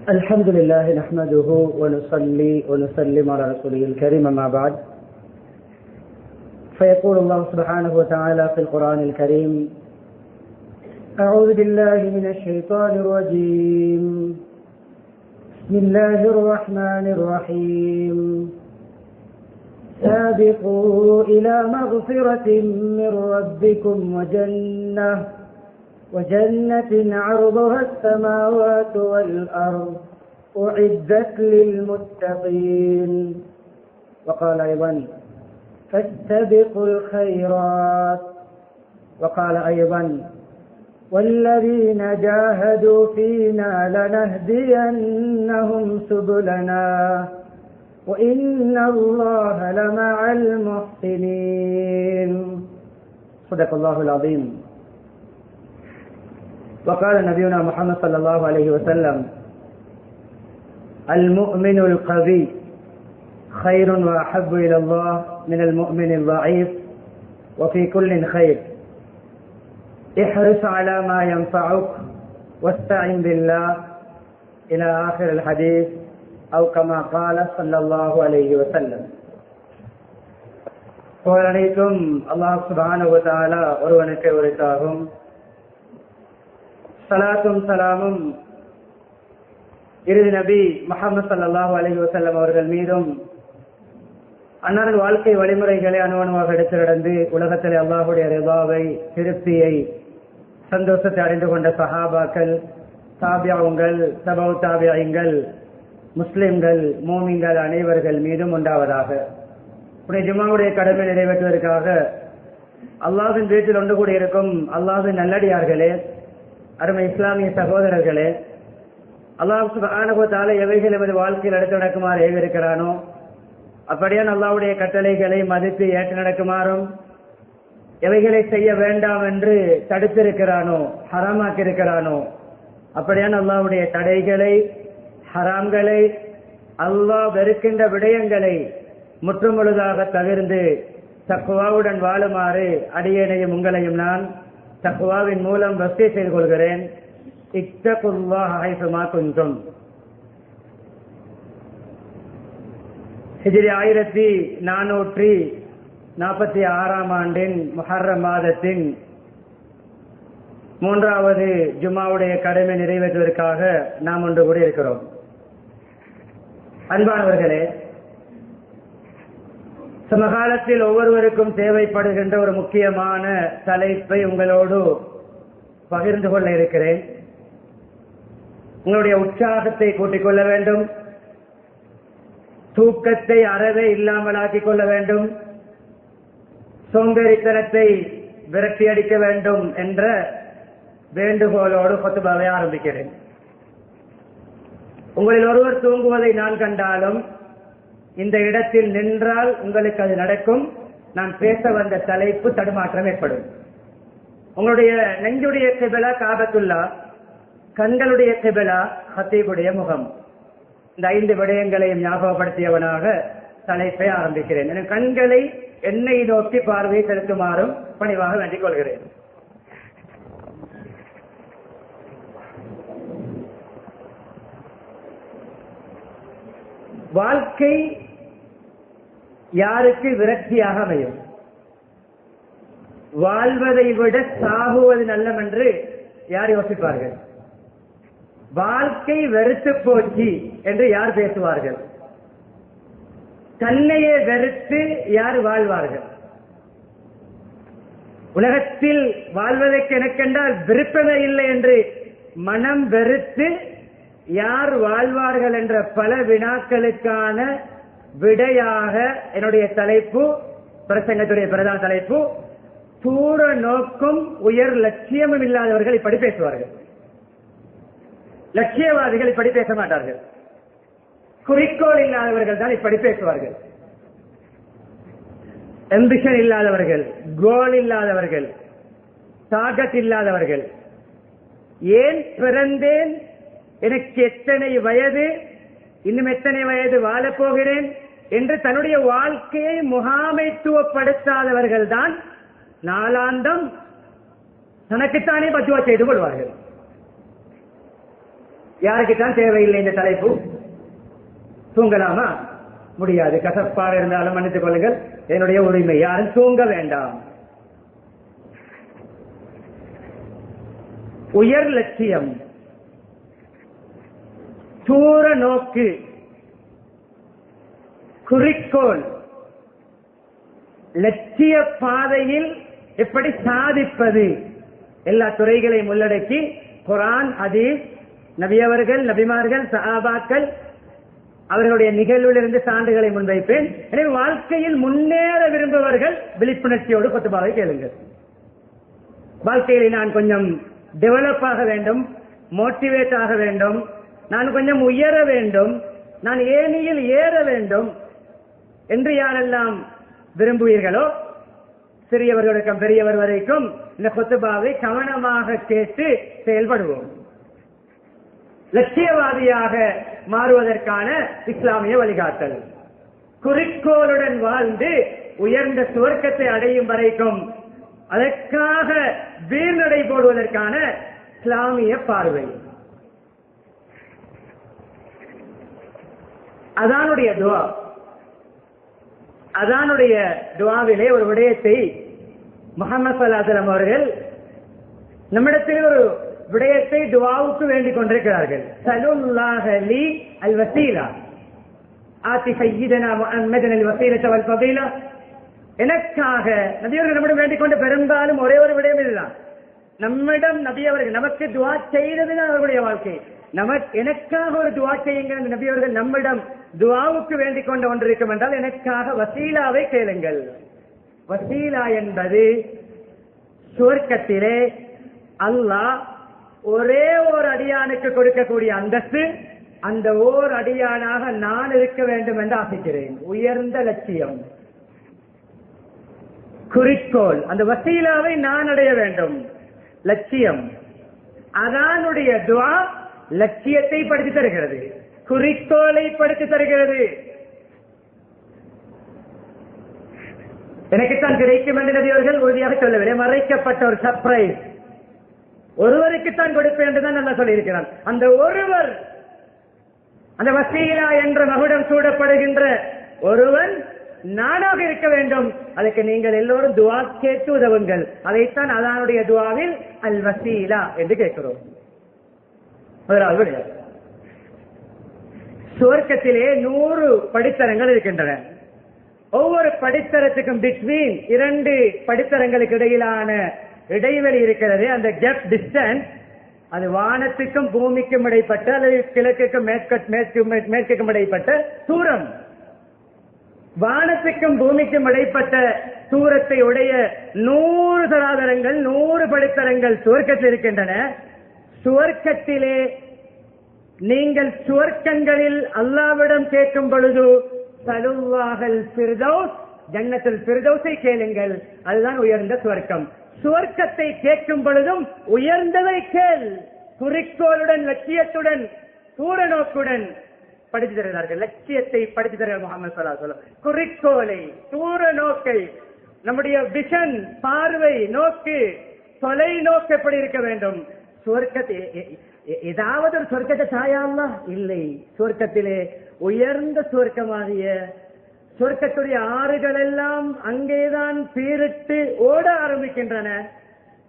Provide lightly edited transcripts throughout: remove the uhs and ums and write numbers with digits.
الحمد لله نحمده ونصلي ونسلم على رسوله الكريم، أما بعد فيقول الله سبحانه وتعالى في القرآن الكريم: أعوذ بالله من الشيطان الرجيم، بسم الله الرحمن الرحيم، سابقوا إلى مغفرة من ربكم وجنة عرضها السماوات والأرض أعدت للمتقين. وقال أيضا: فاستبقوا الخيرات. وقال أيضا: والذين جاهدوا فينا لنهدينهم سبلنا وإن الله لمع المحسنين. صدق الله العظيم. وقال نبينا محمد صلى الله عليه وسلم: المؤمن القوي خير وأحب إلى الله من المؤمن الضعيف وفي كل خير، احرص على ما ينفعك واستعن بالله إلى آخر الحديث، أو كما قال صلى الله عليه وسلم. புகழனைத்தும் அல்லாஹ் சுப்ஹானஹு வ தஆலா ஒருவனுக்கு உரித்தாகும். சலாத்தும் சலாமும் இறுதி நபி முஹம்மது ஸல்லல்லாஹு அலைஹி வஸல்லம் அவர்கள் மீதும், அன்னாரின் வாழ்க்கை வழிமுறைகளை அணுவணுவாக எடுத்து நடந்து உலகத்தில் அல்லாஹுடைய ரிதாவை, திருப்தியை, சந்தோஷத்தை அறிந்து கொண்ட சஹாபாக்கள், தாபியாவுங்கள், தபவு தாபியங்கள், முஸ்லிம்கள், மோமின்கள் அனைவர்கள் மீதும் உண்டாவதாக. உடைய ஜும்மாவுடைய கடமை நிறைவேற்றுவதற்காக அல்லாஹ்வின் வீட்டில் ஒன்று கூடி இருக்கும் அல்லாஹ்வின் நல்லடியார்களே, அருமை இஸ்லாமிய சகோதரர்களே, அல்லாஹ் சுப்ஹானஹு வ தஆலா எவைகள் எமது வாழ்க்கையில் எடுத்து நடக்குமாறு ஏவிருக்கிறானோ அப்படியே அல்லாஹ்வுடைய கட்டளைகளை மதித்து ஏற்று நடக்குமாறும், எவைகளை செய்ய வேண்டாம் என்று தடுத்திருக்கிறானோ, ஹராமாக்கி இருக்கிறானோ அப்படியான அல்லாஹ்வுடைய தடைகளை, ஹராம்களை, அல்லாஹ் வெறுக்கின்ற விடயங்களை முற்றுமுழுதாக தவிர்ந்து தக்வாவுடன் வாழுமாறு அடியேனையும் உங்களையும் நான் தக்வாவின் மூலம் வசிய செய்து கொள்கிறேன். இத்தகுல்லாஹ ஹைசுமா குன்தும். ஹிஜ்ரி 1446 ஆண்டின் முஹர்ரம் மாதத்தின் 3வது ஜும்மாவுடைய கடமை நிறைவேற்றுவதற்காக நாம் ஒன்று கூடி இருக்கிறோம். அன்பானவர்களே, சமகாலத்தில் ஒவ்வொருவருக்கும் தேவைப்படுகின்ற ஒரு முக்கியமான தலைப்பை உங்களோடு பகிர்ந்து கொள்ள இருக்கிறேன். உங்களுடைய உற்சாகத்தை கூட்டிக் கொள்ள வேண்டும், தூக்கத்தை அறவே இல்லாமலாக்கிக் கொள்ள வேண்டும், சோம்பேறித்தனத்தை விரட்டி அடிக்க வேண்டும் என்ற வேண்டுகோளோடு குத்பாவை ஆரம்பிக்கிறேன். உங்களில் ஒருவர் தூங்குவதை நான் கண்டாலும் இந்த இடத்தில் நின்றால் உங்களுக்கு அது நடக்கும். நான் பேச வந்த தலைப்பு தடுமாற்றம் ஏற்படும். உங்களுடைய நெஞ்சுடைய கிபிலா காபத்துல்லா, கண்களுடைய கிபிலா ஹத்தீபுடைய முகம். இந்த 5 விடயங்களையும் ஞாபகப்படுத்தியவனாக தலைப்பை ஆரம்பிக்கிறேன். என் கண்களை என்னை நோக்கி பார்வையை செலுத்துமாறும் பணிவாக வேண்டிக் கொள்கிறேன். வாழ்க்கை யாருக்கு விரக்தியாக அமையும்? வாழ்வதை விட சாகுவது நல்லம் என்று யார் யோசிப்பார்கள்? வாழ்க்கை வெறுத்து போச்சு என்று யார் பேசுவார்கள்? தன்னையே வெறுத்து யார் வாழ்வார்கள்? உலகத்தில் வாழ்வதற்கு எனக்கென்றால் விருப்பமே இல்லை என்று மனம் வெறுத்து யார் வாழ்வார்கள் என்ற பல வினாக்களுக்கான விடையாக என்னுடைய தலைப்பு, பிரசங்கத்துடைய பிரதான தலைப்பு, தூர நோக்கும் உயர் லட்சியமும் இல்லாதவர்கள் இப்படி பேசுவார்கள். லட்சியவாதிகள் இப்படி பேச மாட்டார்கள். குறிக்கோள் இல்லாதவர்கள் தான் இப்படி பேசுவார்கள். எம்பிஷன் இல்லாதவர்கள், கோல் இல்லாதவர்கள், டார்கெட் இல்லாதவர்கள், ஏன் பிறந்தேன், எனக்கு எத்தனை வயது, இன்னும் எத்தனை வயது வாழப்போகிறேன் என்று தன்னுடைய வாழ்க்கையை முகாமைத்துவப்படுத்தாதவர்கள் தான் நாளாந்தம் தனக்குத்தானே பத்துவா செய்து கொள்வார்கள். யாருக்குத்தான் தேவையில்லை இந்த தலைப்பு? தூங்கலாமா? முடியாது. கசப்பாக இருந்தாலும் மன்னித்துக் கொள்ளுங்கள், என்னுடைய உரிமை. யாரும் தூங்க வேண்டாம். உயர் லட்சியம், தூர நோக்கு, குறிக்கோள், லட்சிய பாதையில் எப்படி சாதிப்பது, எல்லா துறைகளையும் உள்ளடக்கி குர்ஆன், ஹதீஸ், நபியவர்கள், நபிமார்கள், சஹாபாக்கள் அவர்களுடைய நிகழ்விலிருந்து சான்றுகளை முன்வைப்பேன். எனவே வாழ்க்கையில் முன்னேற விரும்புபவர்கள் விழிப்புணர்ச்சியோடு கொத்துபாவை கேளுங்கள். வாழ்க்கையில் நான் கொஞ்சம் டெவலப் ஆக வேண்டும், மோட்டிவேட் ஆக வேண்டும், நான் கொஞ்சம் உயர வேண்டும், நான் ஏணியில் ஏற வேண்டும் என்று யாரெல்லாம் விரும்புவீர்களோ, சிறியவர்களுக்கும் பெரியவர் வரைக்கும் இந்த கொத்துபாவை கவனமாக கேட்டு செயல்படுவோம். லட்சியவாதியாக மாறுவதற்கான இஸ்லாமிய வழிகாட்டல், குறிக்கோளுடன் வாழ்ந்து உயர்ந்த சுவர்க்கத்தை அடையும் வரைக்கும் அதற்காக வீழ்நடை போடுவதற்கான இஸ்லாமிய பார்வை. அதானுடைய துவா. அதானுடைய துவாவிலே ஒரு விடயத்தை முஹம்மது ஸல்லல்லாஹு அலைஹி வஸல்லம் அவர்கள் நம்மிடத்தில் ஒரு விடயத்தை துவாவுக்கு வேண்டிக் கொண்டிருக்கிறார்கள். ஸல்லல்லாஹு அலைஹி அல் வஸீலா ஆதி சய்யிதனா முஹம்மதன் அல் வஸீலத வல் ஃபதீலா. எனக்காக நபியவர்கள் நம்மிடம் வேண்டிக் கொண்ட பெரும்பாலும் ஒரே ஒரு விடயம் இதுதான். நம்மிடம் நபியவர்கள் நமக்கு துவா செய்ததுதான் அவர்களுடைய வாழ்க்கை. எனக்காக ஒரு துவா செய்யுங்கள். நபியவர்கள் நம்மிடம் துவாவுக்கு வேண்டிக் கொண்ட ஒன்று இருக்கும் என்றால் எனக்காக வசீலாவை கேளுங்கள். வசீலா என்பது சுவர்க்கத்திலே அல்லாஹ் ஒரே ஒரு அடியானுக்கு கொடுக்கக்கூடிய அந்தஸ்து. அந்த ஓர் அடியானாக நான் இருக்க வேண்டும் என்று ஆசைக்கிறேன். உயர்ந்த லட்சியம், குறிக்கோள், அந்த வசீலாவை நான் அடைய வேண்டும். லட்சியம். அதானுடைய துவா லட்சியத்தை படித்து தருகிறது, குறிக்கோளை படித்து தருகிறது. எனக்குத்தான் கிடைக்கும் என்று நபியவர்கள் உறுதியாக சொல்லவில்லை. மறைக்கப்பட்ட ஒரு சர்ப்ரைஸ். ஒருவருக்குத்தான் கொடுப்பேன் என்றுதான் நல்லா சொல்லியிருக்கிறான். அந்த ஒருவர், அந்த வசீலா என்ற மகுடம் சூடப்படுகின்ற ஒருவன் நானாக இருக்க வேண்டும். அதுக்கு நீங்கள் எல்லோரும் துவா கேட்டு உதவுங்கள். அதைத்தான் அதானுடைய துவாவில் அல் வசீலா என்று கேட்கிறோம். முதலாவது சுவர்க்கத்திலே 100 படித்தரங்கள் இருக்கின்றன. ஒவ்வொரு படித்தரத்துக்கும் பிட்வீன் 2 படித்தரங்களுக்கு இடையிலான இடைவெளி இருக்கிறது. அந்த கேப் டிஸ்டன்ஸ், அது வானத்துக்கும் பூமிக்கும் இடைப்பட்ட அல்லது கிழக்குக்கும் மேற்குக்கும் இடைப்பட்ட தூரம். வானத்துக்கும் பூமிக்கும் இடைப்பட்ட தூரத்தை உடைய 100 தராதரங்கள், 100 படித்தரங்கள் சுவர்க்கத்தில் இருக்கின்றன. சுவர்க்கத்திலே நீங்கள் சுவர்க்கங்களில் அல்லாஹ்விடம் கேட்கும் பொழுது சலுவாகல் ஃபிர்தௌஸ், ஜன்னத்துல் ஃபிர்தௌஸை கேளுங்கள். அதுதான் உயர்ந்த சுவர்க்கம். சுவர்க்கத்தை கேட்கும் பொழுதும் உயர்ந்ததை கேள். குறிக்கோளுடன், லட்சியத்துடன், தூர நோக்குடன் படித்து தருகிறார்கள். லட்சியத்தை படித்து தருகிறார் முஹம்மது ஸல்லல்லாஹு அலைஹி வஸல்லம். குறிக்கோளை, தூர நோக்கை, நம்முடைய விஷன், பார்வை, நோக்கு, தொலை நோக்கு எப்படி இருக்க வேண்டும்? சுவர்க்கத்தை ஏதாவது ஒரு சொர்க்கத்தை சாயாமா இல்லை. சுவர்க்கத்திலே உயர்ந்த சுவர்க்கமாகிய சுவர்க்கத்துடைய ஆறுகள் எல்லாம் அங்கேதான் பீரிட்டு ஓட ஆரம்பிக்கின்றன.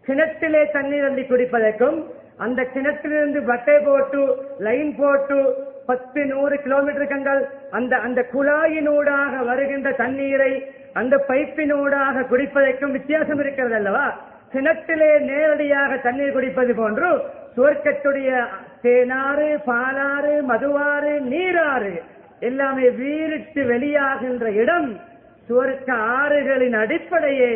கிணற்றிலே தண்ணீர் அள்ளி குடிப்பதற்கும் அந்த கிணற்றிலிருந்து பட்டை போட்டு லைன் போட்டு 10-100 கிலோமீட்டர் கண்டால் அந்த குழாயினூடாக வருகின்ற தண்ணீரை அந்த பைப்பினூடாக குடிப்பதற்கும் வித்தியாசம் இருக்கிறது அல்லவா? கிணற்றிலே நேரடியாக தண்ணீர் குடிப்பது போன்று சுவர்க்கத்துடைய தேனாறு, பாலாறு, மதுவாறு, நீராறு எல்லாமே வீரிட்டு வெளியாகின்ற இடம் சுவர்க்க ஆறுகளின் அடிப்படையே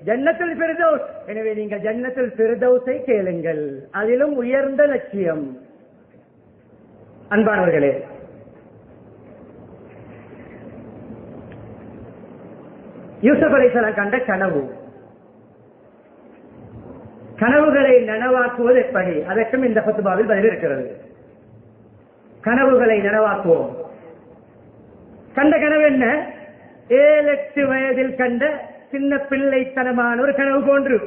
ஜன்னத்துல் ஃபிர்தௌஸ். எனவே நீங்கள் ஜன்னத்துல் ஃபிர்தௌஸை கேளுங்கள். அதிலும் உயர்ந்த லட்சியம். அன்பானவர்களே, யூசுப் அலைஹிஸ்ஸலாம் கண்ட கனவு, கனவுகளை நனவாக்குவது எப்படி? அதற்கும் இந்த ஃபத்வாவில் பதில் இருக்கிறது. கனவுகளை நனவாக்குவோம். கண்ட கனவு என்ன? 7-8 வயதில் கண்ட சின்ன பிள்ளைத்தனமான ஒரு கனவு போன்று.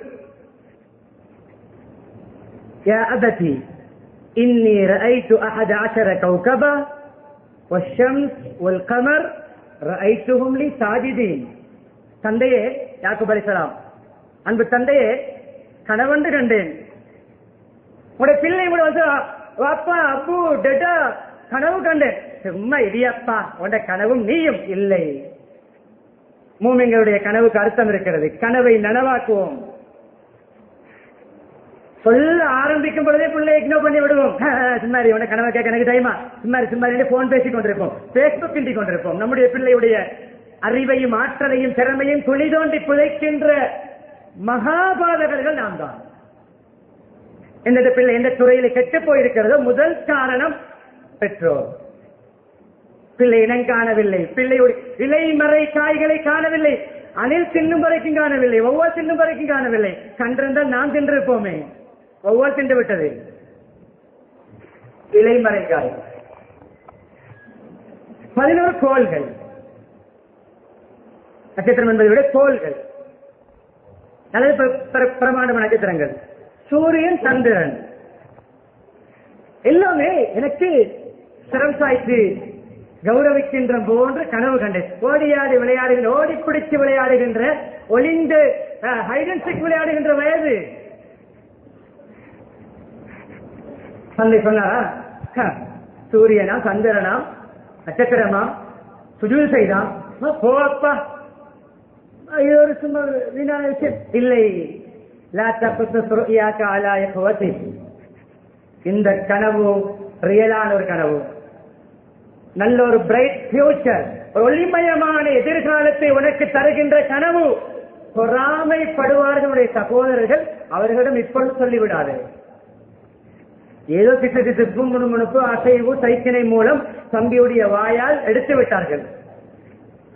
யா அபதி இன்னி ரஅய்து 11 கௌகபா வஷம்ஸ் வல் கமர் ரஅய்துஹும் லி சாஜிதீன். தந்தையே, யாக்கூப் அலைஹிஸ்ஸலாம், அன்பு தந்தையே, கனவண்டு கண்டேன். உடைய பிள்ளை கூட வந்து அப்பா அப்பு டெடா கனவு கண்டேன். சும்மா இடியப்பா, உடைய கனவும் நீயும் இல்லை. மூமின்களுடைய கனவுக்கு அர்த்தம் இருக்கிறது. கனவை நனவாக்குவோம். சொல்ல ஆரம்பிக்கும் பொழுதே பிள்ளை இக்னோர் பண்ணி விடுவோம். சும்மாரி உன கனவை கேட்க எனக்கு டைமா, சும்மாரி போன் பேசிக் கொண்டிருப்போம், பேஸ்புக் கிண்டி கொண்டிருப்போம். நம்முடைய பிள்ளையுடைய அறிவையும் ஆற்றலையும் திறமையும் துளி தோண்டி புதைக்கின்ற மகாபாதகர்கள் நாம் தான். எந்த பிள்ளை எந்த துறையில கெட்டு போயிருக்கிறதோ முதல் காரணம் பெற்றோர். பிள்ளை இனம் காணவில்லை, பிள்ளையுடைய இலைமறை காய்களை காணவில்லை, அணில் தின்னும் வரைக்கும் காணவில்லை, ஒவ்வொரு தின்னும் வரைக்கும் காணவில்லை. கண்டிருந்தால் நாம் தின்றிருப்போமே, ஒவ்வொரு தின்று விட்டது. இலைமறை காய் 11 கோள்கள். நட்சத்திரம் என்பதை விட கோள்கள் நல்லது. பிரமாண்டமான நட்சத்திரங்கள் சூரியன், சந்திரன் எல்லாமே எனக்கு சிரம் சாய்த்து கௌரவிக்கின்ற போன்று கனவு கண்டேன். ஓடியாடி விளையாடுகின்ற, ஓடி பிடிச்சு விளையாடுகின்ற, ஒளிந்து ஹைடன்சிக் விளையாடுகின்ற வயது. தந்தை சொன்னாரா, சூரியனா சந்திரனா நட்சத்திரமா சுஜூல் செய்தான், போப்பா இது ஒரு சும்மா வீணான விஷயம் இல்லை. இந்த கனவு ரியலான ஒரு கனவு, நல்ல ஒரு பிரைட் ஃபியூச்சர், ஒளிமயமான எதிர்காலத்தை உனக்கு தருகின்ற கனவு. பொறாமைப்படுவார்களுடைய சகோதரர்கள் அவர்களிடம் இப்பொழுது சொல்லிவிடாது. ஏதோ திட்டு முணுமுணுப்பு அசைவு சைக்கினை மூலம் தம்பியுடைய வாயால் எடுத்து விட்டார்கள்.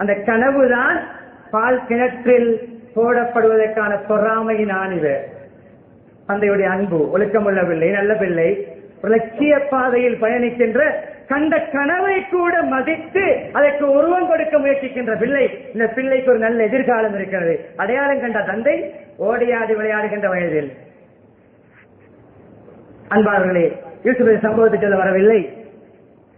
அந்த கனவுதான் பால் கிணற்றில் போடப்படுவதற்கான பொறாமையின் ஆணிவர். தந்தையுடைய அன்பு, ஒழுக்கமுள்ள பிள்ளை, நல்ல பிள்ளை, லட்சிய பாதையில் பயணிக்கின்ற, கண்ட கனவை கூட மதித்து அதற்கு உருவம் கொடுக்க முயற்சிக்கின்ற பிள்ளை. இந்த பிள்ளைக்கு ஒரு நல்ல எதிர்காலம் இருக்கிறது. அடையாளம் கண்ட தந்தை ஓடியாடி விளையாடுகின்ற வயதில். அன்பார்களே, யூசுப் சம்பவத்துக்கு சொல்ல வரவில்லை.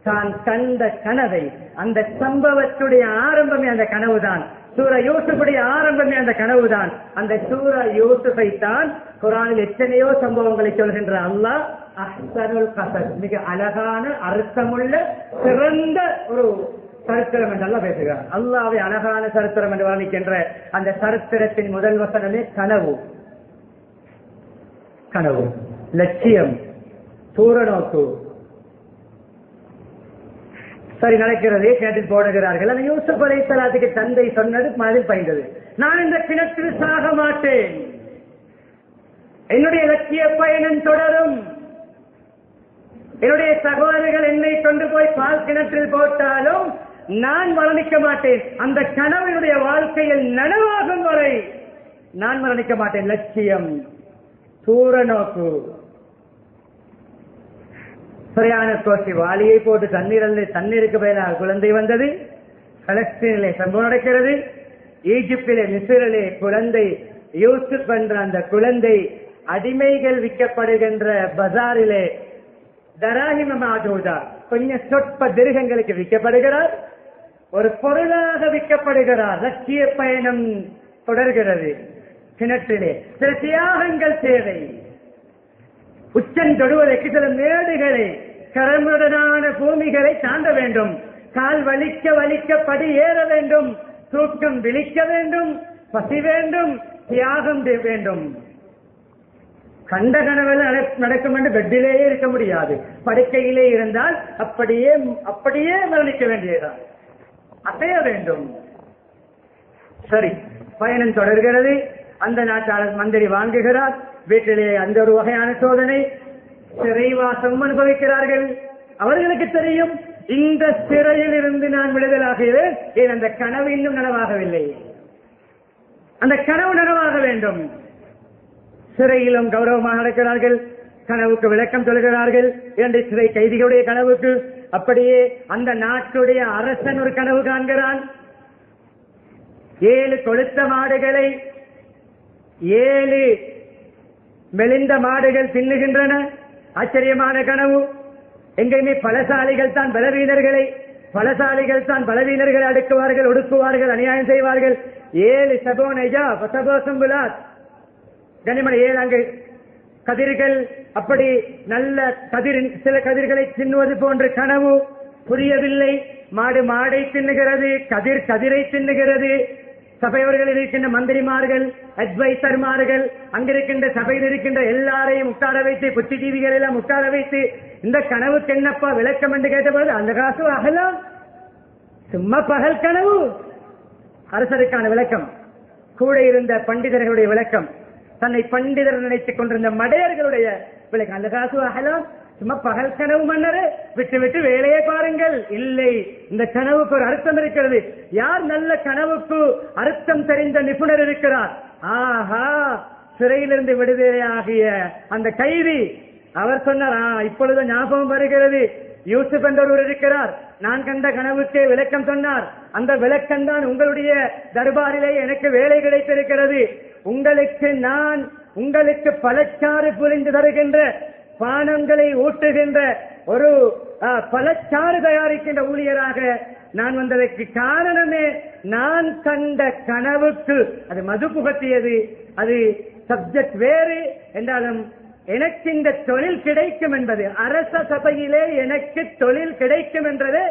தான் கண்ட கனவை, அந்த சம்பவத்துடைய ஆரம்பமே அந்த கனவுதான். சூரா யூசுஃபுடைய ஆரம்பமே அந்த கனவுதான். அந்த சூரா யூசுஃபை தான் குர்ஆனில் எத்தனையோ சம்பவங்களை சொல்கின்ற அல்லாஹ் அஹ்ஸனுல் கஸஸ், மிக அழகான அர்த்தமுள்ள சிறந்த ஒரு சரித்திரம் என்றெல்லாம் பேசுகிறார். அல்லாஹ்வை அழகான சரித்திரம் என்று வர்ணிக்கின்ற அந்த சரித்திரத்தின் முதல் வசனமே கனவு. கனவு, லட்சியம், தூரநோக்கு. சரி, நடக்கிறது, கிணற்றில் போடுகிறார்கள். அந்த யூசுப் அலைஹிஸ்ஸலாத்துக்கு தந்தை சொன்னது மனதில் பயந்தது. நான் இந்த கிணற்றில் சாக மாட்டேன், என்னுடைய லட்சிய பயணம் தொடரும். என்னுடைய சகோதரர்கள் என்னை கொண்டு போய் பால் கிணற்றில் போட்டாலும் நான் மரணிக்க மாட்டேன். அந்த கனவுடைய வாழ்க்கையில் நனவாகும் வரை நான் மரணிக்க மாட்டேன். லட்சியம், தூரநோக்கு. பிரயாண கோஷி வாளியை போட்டு தண்ணீருக்கு பதிலாக குழந்தை வந்தது. பலஸ்தீனிலே சம்பவம் நடக்கிறது. ஈஜிப்திலே, மிஸ்ரிலே குழந்தை யூசுப் என்ற அந்த குழந்தை அடிமைகள் விற்கப்படுகின்ற பஜாரிலே தராஹிமமாதூதா, கொஞ்சம் சொற்ப திருகங்களுக்கு விற்கப்படுகிறார். ஒரு பொருளாக விற்கப்படுகிறார். லட்சிய பயணம் தொடர்கிறது. கிணற்றிலே சில தியாகங்கள் தேவை. உச்சம் தொடுவதற்கு சில மேடுகளை, கரமுடனான பூமிகளை தாண்ட வேண்டும். கால் வலிக்க வலிக்க படி ஏற வேண்டும். தூக்கம் விழிக்க வேண்டும். பசி வேண்டும். தியாகம் வேண்டும். கண்ட கனவில் நடக்கும் என்று பெட்டிலேயே இருக்க முடியாது. படுக்கையிலே இருந்தால் அப்படியே மரணிக்க வேண்டியதுதான். அசைய வேண்டும். சரி, பயணம் தொடர்கிறது. அந்த நாட்டாளர் மந்திரி வாங்குகிறார். வீட்டிலே அந்த ஒரு வகையான சோதனை, சிறைவாசம் அனுபவிக்கிறார்கள். அவர்களுக்கு தெரியும், இந்த சிறையில் இருந்து நான் விடுதலாகிறேன். ஏன் அந்த கனவு இன்னும் நனவாகவில்லை. அந்த கனவு நனவாக வேண்டும். சிறையிலும் கௌரவமாக நடக்கிறார்கள். கனவுக்கு விளக்கம் சொல்கிறார்கள். 2 சிறை கைதிகளுடைய கனவுக்கு. அப்படியே அந்த நாட்டுடைய அரசன் ஒரு கனவு காண்கிறான். 7 கொழுத்த மாடுகளை 7 மெலிந்த மாடுகள் தின்னுகின்றன. ஆச்சரியமான கனவு. எங்கேயுமே பலசாலிகள் தான் பலவீனர்களை அடுக்குவார்கள், ஒடுக்குவார்கள், அநியாயம் செய்வார்கள். 7 கனிமனை 7 அங்கு கதிர்கள் அப்படி நல்ல சில கதிர்களை தின்னுவது போன்ற கனவு புரியவில்லை. மாடு மாடை தின்னுகிறது, கதிரை தின்னுகிறது. சபையவர்கள் இருக்கின்ற மந்திரிமார்கள், அட்வைசர்மார்கள், அங்கிருக்கின்ற சபையில் இருக்கின்ற எல்லாரையும் உட்கார வைத்து, புத்திஜீவிகள் எல்லாம் உட்கார வைத்து, இந்த கனவுக்கு என்னப்பா விளக்கம் என்று கேட்டபோது, அந்த காசு அகலாம், சும்மா பகல் கனவு. அரசருக்கான விளக்கம், கூட இருந்த பண்டிதர்களுடைய விளக்கம், தன்னை பண்டிதர் நினைத்துக் கொண்டிருந்த மடையர்களுடைய விளக்கம், அந்த காசு அகலாம், சும்மா பகல் கனவு மன்னரே, விட்டு விட்டு வேலையை பாருங்கள். இல்லை, இந்த கனவுக்கு ஒரு அர்த்தம் இருக்கிறது. யார் நல்ல கனவுக்கு அர்த்தம் தெரிந்த நிபுணர் இருக்கிறார்? ஆஹா, சிறையிலிருந்து விடுதலையாகிய அந்த கைதி, அவர் சொன்னார், இப்பொழுது ஞாபகம் வருகிறது, யூசுப் என்றவர் இருக்கிறார், நான் கண்ட கனவுக்கே விளக்கம் சொன்னார். அந்த விளக்கம் தான் உங்களுடைய தர்பாரிலே எனக்கு வேலை கிடைத்திருக்கிறது. உங்களுக்கு பழச்சாறு புரிந்து தருகின்ற, பானங்களை ஊட்டுகின்ற, ஒரு பழச்சாறு தயாரிக்கின்ற ஊழியராக நான் வந்ததற்கு காரணமே நான் கண்ட கனவுக்கு அது மது புகட்டியது. அது சப்ஜெக்ட் வேறு என்றாலும் எனக்கு இந்த தொழில் கிடைக்கும் என்பது, அரச சபையிலே எனக்கு தொழில் கிடைக்கும் என்றது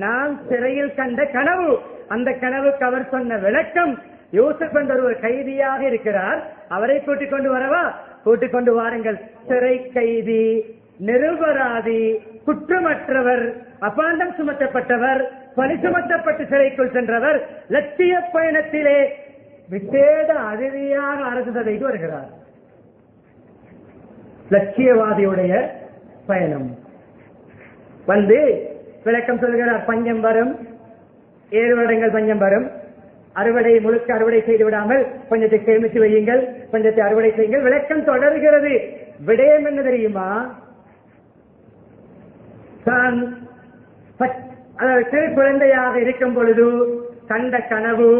நான் சிறையில் கண்ட கனவு. அந்த கனவுக்கு அவர் சொன்ன விளக்கம், யூசுப் என்ற ஒரு கைதியாக இருக்கிறார், அவரை கூட்டிக் கொண்டு வரவா? கூட்டிக் கொண்டு வாருங்கள். சிறை கைதி, நிரபராதி, குற்றமற்றவர், அபாண்டம் சுமத்தப்பட்டவர், பணி சுமத்தப்பட்டு சிறைக்குள் சென்றவர், லட்சிய பயணத்திலே விசேட அதிதியாக அரசு சபைக்கு வருகிறார். லட்சியவாதியுடைய பயணம் வந்து விளக்கம் சொல்கிறார். பஞ்சம் வரும், 7 வருடங்கள் பஞ்சம் வரும், அறுவடை முழுக்க அறுவடை செய்து விடாமல் கொஞ்சத்தை சேமித்து வையுங்கள், கொஞ்சத்தை அறுவடை செய்யுங்கள். விளக்கம் தொடர்கிறது. விடயம் என்ன தெரியுமா? தான் சிறு குழந்தையாக இருக்கும் பொழுது கண்ட கனவு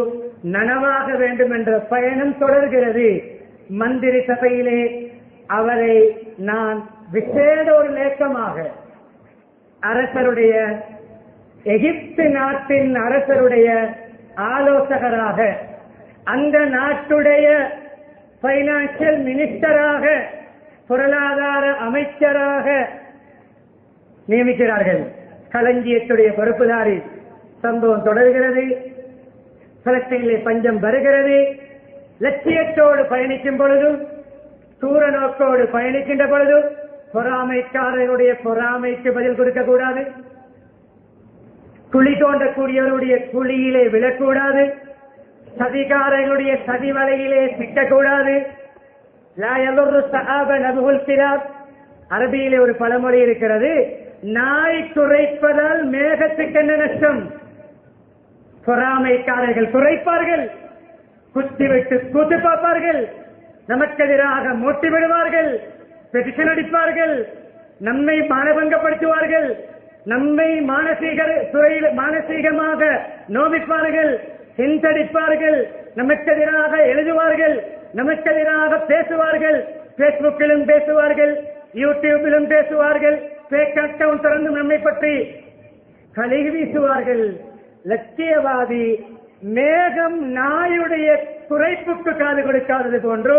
நனவாக வேண்டும் என்ற பயணம் தொடர்கிறது. மந்திரி சபையிலே அவரை நான் விசேட ஒரு லேக்கமாக, அரசருடைய, எகிப்து நாட்டின் அரசருடைய ஆலோசகராக, அந்த நாட்டுடைய பைனான்சியல் மினிஸ்டராக, பொருளாதார அமைச்சராக நியமிக்கிறார்கள். களஞ்சியத்துடைய பொறுப்புதாரி. சம்பவம் தொடர்கிறது. பலஸ்தீனிலே பஞ்சம் வருகிறது. லட்சியத்தோடு பயணிக்கும் பொழுது, தூர நோக்கோடு பயணிக்கின்ற பொழுது, பொறாமைக்காரர்களுடைய பொறாமைக்கு பதில் கொடுக்க கூடாது, குழி தோண்டக்கூடியவருடைய குழியிலே விழக்கூடாது, சதிகாரர்களுடைய சதி வலையிலே சிக்கக்கூடாது. அரபியிலே ஒரு பழமொழி இருக்கிறது, நாய் குறைப்பதால் மேகத்துக்கு என்ன நஷ்டம்? பொறாமைக்காரர்கள் குறைப்பார்கள், குத்தி விட்டு கூத்து பார்ப்பார்கள், நமக்கு எதிராக மூட்டி விடுவார்கள், பெட்டிஷன் அடிப்பார்கள், நம்மை மானபங்கப்படுத்துவார்கள், நம்மை மானசீகமாக நோவிப்பார்கள், ஹிந்தடிப்பார்கள், நமக்கு எதிராக எழுதுவார்கள், நமக்கு எதிராக பேசுவார்கள், பேஸ்புக்கிலும் பேசுவார்கள், யூடியூபிலும் பேசுவார்கள், பேக் அக்கவுண்ட் திறந்து நம்மை பற்றி கழுவி வீசுவார்கள். லட்சியவாதி மேகம் நாயுடைய குறைப்புக்கு காது கொடுக்காதது போன்று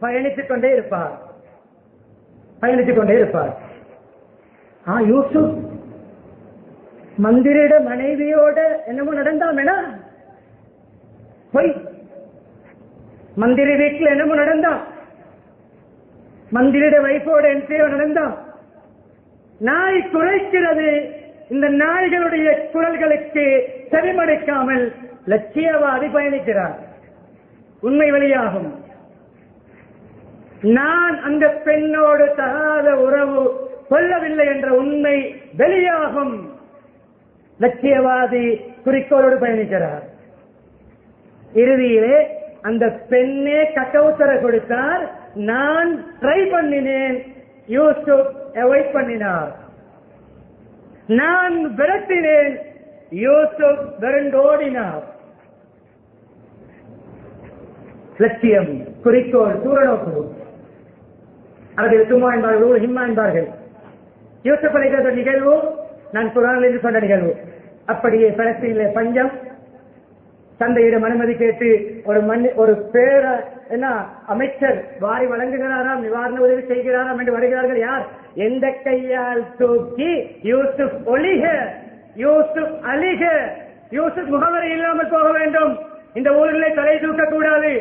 பயணித்துக் கொண்டே இருப்பார். யூசுப் மந்திரிட மனைவியோட என்னமோ நடந்தாமேனா, போய் மந்திரி வீட்டில் என்னமோ நடந்தான், மந்திரிட வைஃபோட என்ட்ரியோ நடந்தான். நாய் குறைக்கிறது. இந்த நாய்களுடைய குரல்களுக்கு செவிமடுக்காமல் லட்சியவாதி பயணிக்கிறார். உண்மை வெளியாகும். நான் அந்த பெண்ணோடு தகாத உறவு கொள்ளவில்லை என்ற உண்மை வெளியாகும். லட்சியவாதி குறிக்கோளோடு பயணிக்கிறார். இறுதியிலே அந்த பெண்ணே கட்டவுத்தர கொடுத்தார். நான் ட்ரை பண்ணினேன், யூசுப் அவாய்ட் பண்ணினார். நான் விரட்டினேன், யூசுப் விரண்டோடினார். லட்சியம், குறிக்கோள், தூரநோக்கு. அவர்கள் தும்மா என்பார்கள், ஹிம்மா என்பார்கள். யூசுப் அலைஹிஸ்ஸலாம் நிகழ்வு நான் குர்ஆனில் சொன்ன நிகழ்வு. அப்படியே பலஸ்தீனிலே பஞ்சம், தந்தையிடம் அனுமதி கேட்டு ஒரு பேர என்ன அமைச்சர் வாரி வழங்குகிறாராம், நிவாரண உதவி செய்கிறாராம் என்று வருகிறார்கள். யார்? எந்த கையால் தூக்கி யூசுப் ஒளிக, யூசுப் அலிக, யூசுப் முகவரி இல்லாமல் போக வேண்டும், இந்த ஊரிலே தலை தூக்க கூடாது,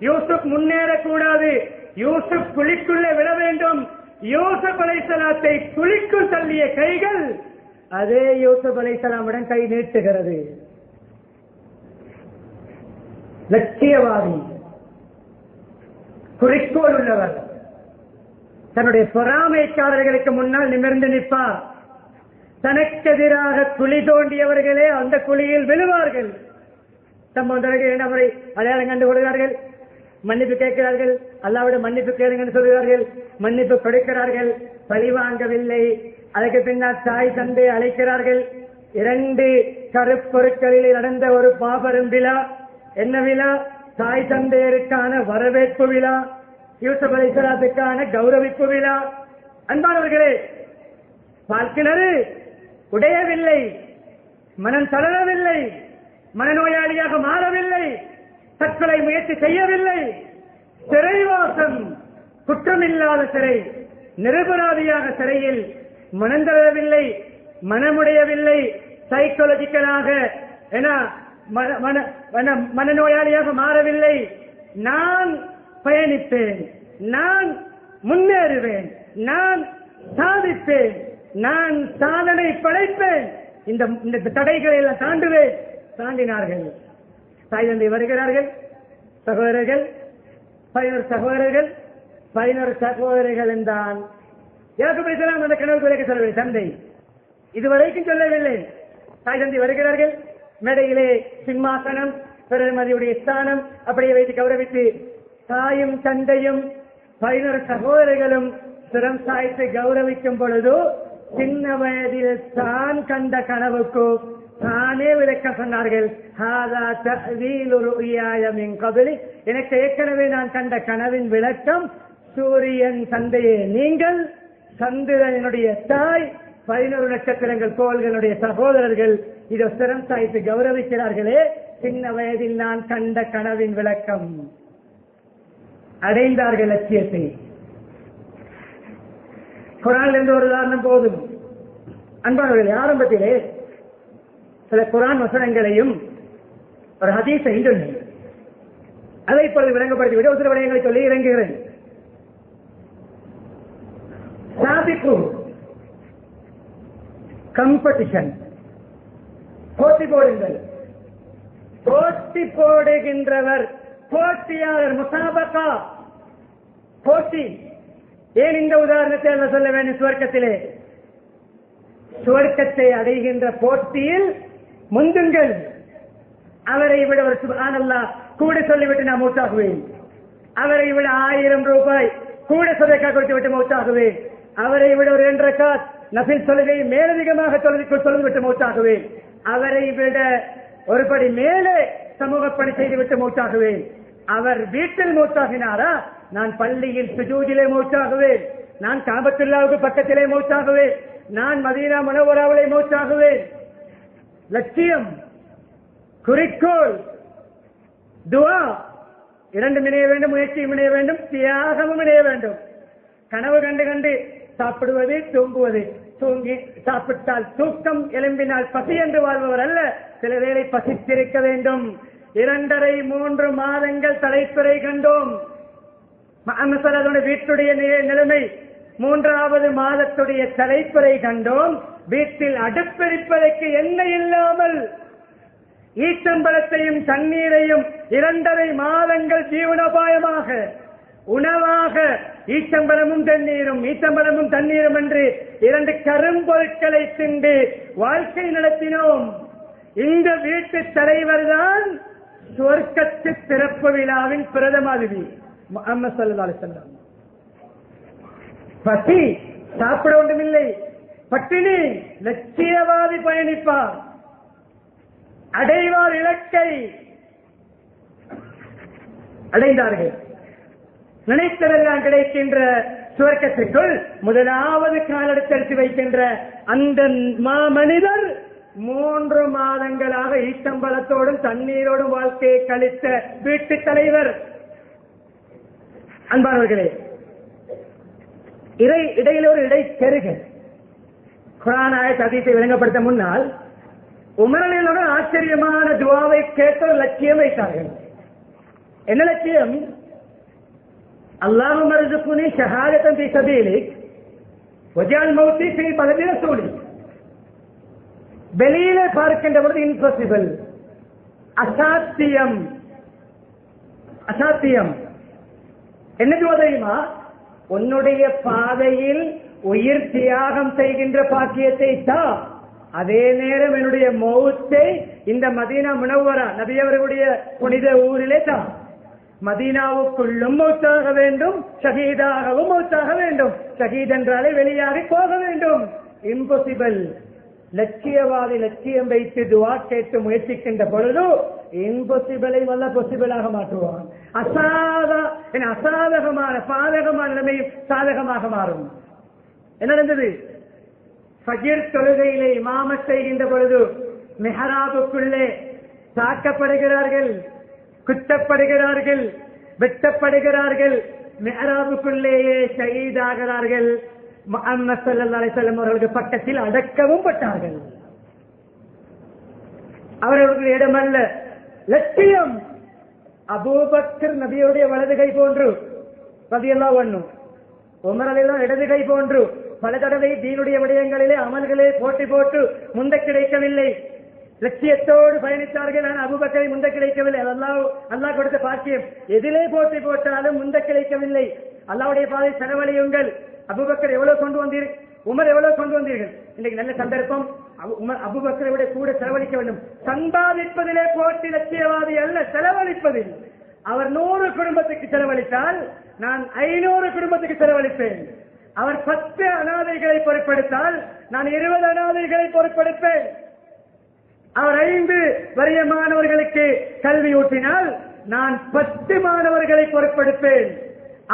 யூசுப் முன்னேறக்கூடாது, யூசுப் குழிக்குள்ளே விழ வேண்டும். யூசுப் அலைஹிஸ்ஸலாத்தை குழிக்குள் தள்ளிய கைகள் அதே யூசுப் அலைஹிஸ்ஸலாமுடன் கை நீட்டுகிறது. லட்சியவாதி, குறிக்கோள் உள்ளவர், தன்னுடைய பொறாமைக்காரர்களுக்கு முன்னால் நிமிர்ந்து நிற்பார். தனக்கெதிராக குழி தோண்டியவர்களே அந்த குழியில் விழுவார்கள். சம்பந்தர்கள் அவரை அடையாளம் கண்டு கொள்கிறார்கள், மன்னிப்பு கேட்கிறார்கள், அல்லாஹ்விடம் மன்னிப்பு கேளுங்கள் சொல்கிறார்கள், மன்னிப்பு கொடுக்கிறார்கள், பழி வாங்கவில்லை. அதற்கு பின்னால் தாய் தந்தை அழைக்கிறார்கள். 2 கருப்பொருட்களில் நடந்த ஒரு மாபெரும் விழா. என்ன விழா? தாய் தந்தையருக்கான வரவேற்பு விழா, யூசுப் அலைஹிஸ்ஸலாத்துக்கான கௌரவிப்பு விழா. அன்பானவர்களே, பார்க்கிறது உடையவில்லை, மனம் தளரவில்லை, மனநோயாளியாக மாறவில்லை, தற்கொலை முயற்சி செய்யவில்லை, சிறைவாசம், குற்றமில்லாத சிறை, நிரபராதியாக சிறையில் மனந்தளரவில்லை, மனமுடையவில்லை, சைக்காலஜிக்கலாக மனநோயாளியாக மாறவில்லை. நான் பயணிப்பேன், நான் முன்னேறுவேன், நான் சாதிப்பேன், நான் சாதனை படைப்பேன், இந்த தடைகளை எல்லாம் தாண்டுவேன். தாண்டினார்கள். தாய் தந்தை வருகிறார்கள், சகோதரர்கள், 11 சகோதரர்கள், 11 சகோதரர்கள் என்றால் யாக்கூப் அலைஹிஸ்ஸலாம் அந்த கனவு குறைக்க சொல்லவில்லை. தந்தை இதுவரைக்கும் சொல்லவில்லை. தாய் தந்தை வருகிறார்கள், மேடையிலே சிம்மாசனம், பிரதமதியுடைய ஸ்தானம் அப்படியே வைத்து கௌரவித்து தாயும் தந்தையும் 11 சகோதரர்களும் சிரம் சாய்த்து கௌரவிக்கும் பொழுது சின்ன வயதில் தான் கண்ட கனவுக்கு தானே விளக்க சொன்னார்கள். எனக்கு ஏற்கனவே நான் கண்ட கனவின் விளக்கம், சூரியன் தந்தையே நீங்கள், சந்திரனுடைய தாய், 11 நட்சத்திரங்கள் கோள்களுடைய சகோதரர்கள், இதை சிரம் சாய்த்து கௌரவிக்கிறார்களே, சின்ன வயதில் நான் கண்ட கனவின் விளக்கம். அடைந்தார்கள் லட்சியத்தை. குர்ஆனில் இருந்து ஒரு உதாரணம் போதும். அன்பானவர்களே, ஆரம்பத்திலே சில குர்ஆன் வசனங்களையும் ஒரு ஹதீஸையும் சொன்னேன். அதை இப்பொழுது விளங்கப்படுத்தி விட சில விடயங்களை சொல்லி இறங்குகிறேன். காம்படிஷன், போட்டி போடுங்கள். போட்டி போடுகின்றவர், போட்டியாளர், முசாபகா, போட்டி. ஏன் இந்த உதாரணத்தை அல்ல சொல்ல வேண்டும்? சுவர்க்கத்திலே சுவர்க்கத்தை அடைகின்ற போட்டியில் முந்துங்கள். அவரை விட ஒரு சுப்ஹானல்லாஹ் கூட சொல்லிவிட்டு நான் மூத்தாகுவேன், அவரை விட 1000 ரூபாய் கூட சதக்கா கொடுத்து விட்டு மூத்தாகுவேன், அவரை விட ஒரு 2 ரக்காத் நஃபில் தொழுகை மேலதிகமாக தொழுதுவிட்டு மூத்தாகுவேன், அவரை விட ஒருபடி மேலே சமூக பணி செய்துவிட்டு மூத்தாகுவேன். அவர் வீட்டில் மூத்தாகினாரா, நான் பள்ளியில் சுஜூதிலே மூத்தாகுவேன், நான் காபத்துல்லாவுக்கு பக்கத்திலே மூத்தாகுவேன், நான் மதீனா முனவராவிலே மூத்தாகுவேன். லட்சியம், குறிக்கோள், துஆ, 2 இணைய வேண்டும், முயற்சியும் இணைய வேண்டும், தியாகமும் இணைய வேண்டும். கனவு கண்டு கண்டு சாப்பிடுவது, தூங்குவது, தூங்கி சாப்பிட்டால் தூக்கம், எலும்பினால் பசி என்று வாழ்பவர் அல்ல. சில வேளை பசித்திருக்க வேண்டும். 2.5-3 மாதங்கள் தலைத்துறை கண்டோம். வீட்டுடைய நிலைமை 3வது மாதத்துடைய தலைப்புரை கண்டோம். வீட்டில் அடுப்பெரிப்பதற்கு எண்ணெய் இல்லாமல் ஈச்சம்பழத்தையும் தண்ணீரையும் 2.5 மாதங்கள் ஜீவனோபாயமாக உணவாக ஈச்சம்பழமும் தண்ணீரும், ஈச்சம்பழமும் தண்ணீரும் என்று 2 கரும்பொருட்களை திண்டு வாழ்க்கை நடத்தினோம். இந்த வீட்டு தலைவர் தான் சுவர்க்கத்து திறப்பு விழாவின் பிரதம அதிதி முஹம்மது ஸல்லல்லாஹு அலைஹி வஸல்லம். பசி, சாப்பிட ஒன்றுமில்லை, பட்டினி, லட்சியவாதி பயணிப்பார், அடைவார் இலக்கை. அடைந்தார்கள். நினைத்ததெல்லாம் கிடைக்கின்ற சுவர்க்கத்திற்குள் முதலாவது காலெடுத்து வைக்கின்ற அந்த மாமனிதர் 3 மாதங்களாக ஈச்சம்பலத்தோடும் தண்ணீரோடும் வாழ்க்கையை கழித்த வீட்டு தலைவர். அன்பானவர்களே, இடையில ஒரு இடைச்செருக குர்ஆன் ஆயத் ஹதீஸை விளங்கப்படுத்த முன்னால் உமரலியோட ஆச்சரியமான துஆவை கேட்ட ஒரு லட்சியம் வைத்தார்கள். என்ன லட்சியம்? அல்லாஹும்ம ர்ஸுக்னி ஷஹாதத்தன் ஃபீ ஸபீலிக் வஜஅல் மௌத்தி ஃபீ பலதி ரசூலிக். வெளியில பார்க்கின்ற பொழுது இம்பாசிபிள், அசாத்தியம். அசாத்தியம் என்ன தெரியுமா? உன்னுடைய பாதையில் உயிர் தியாகம் செய்கின்ற பாக்கியத்தை தான், அதே நேரம் என்னுடைய மௌத்தை இந்த மதீனா முனவ்வரா நபி அவர்களுடைய புனித ஊரிலே தான். மதீனாவுக்குள்ளும் மௌத்தாக வேண்டும், ஷஹீதாகவும் மௌத்தாக வேண்டும். ஷஹீத் என்றாலே வெளியாகி போக வேண்டும். இம்பாசிபிள். லட்சியவாதி லட்சியம் வைத்து துவா கேட்டு முயற்சிக்கின்ற பொழுது இம்பாசிபிளை வல்ல பாசிபிளாக மாற்றுவான். அசாதகமான பாதகமான நிலைமையும் சாதகமாக மாறும். என்ன நடந்தது? ஃபஜ்ர் தொழுகையிலே இமாமத் செய்கின்ற பொழுது மிஹராபுக்குள்ளே தாக்கப்படுகிறார்கள், குத்தப்படுகிறார்கள், வெட்டப்படுகிறார்கள். மிஹராபுக்குள்ளேயே ஷஹீதாகிறார்கள். முஹம்மது ஸல்லல்லாஹு அலைஹி வஸல்லம் அவர்களுக்கு பக்கத்தில் அடக்கவும் பட்டார்கள். அவர்களுடைய இடமல்ல, லட்சியம். அபூபக்கர் நபியுடைய வலது கை போன்று ரலியல்லாஹு அன்ஹு, உமர் ரலியல்லாஹு இடது கை போன்று பல தடவை தீனுடைய விடயங்களிலே அமல்களே போட்டி போட்டு முந்த கிடைக்கவில்லை. லட்சியத்தோடு பயணித்தார்கள். நான் அபூபக்கரை முந்த கிடைக்கவில்லை. அல்லாஹ் கொடுத்த பாக்கியம். எதிலே போட்டி போட்டாலும் முந்த கிடைக்கவில்லை. அல்லாஹ்வுடைய பாதை செலவழியுங்கள். அபூபக்கர் எவ்வளவு கொண்டு வந்தீர்கள், உமர் எவ்வளவு கொண்டு வந்தீர்கள். இன்னைக்கு நல்ல சந்தர்ப்பம். அபூபக்கரை விட கூட செலவழிக்க வேண்டும். சம்பாதிப்பதிலே போட்டி லட்சியவாதி அல்ல, செலவழிப்பதில். அவர் 100 குடும்பத்துக்கு செலவழித்தால் நான் 500 குடும்பத்துக்கு செலவழிப்பேன். அவர் 10 அனாதைகளை பொறுப்பெடுத்தால் நான் 20 அனாதைகளை பொறுப்பெடுப்பேன். அவர் 5 வறிய மாணவர்களுக்கு கல்வி ஊட்டினால் நான் 10 மாணவர்களை பொறுப்பெடுப்பேன்.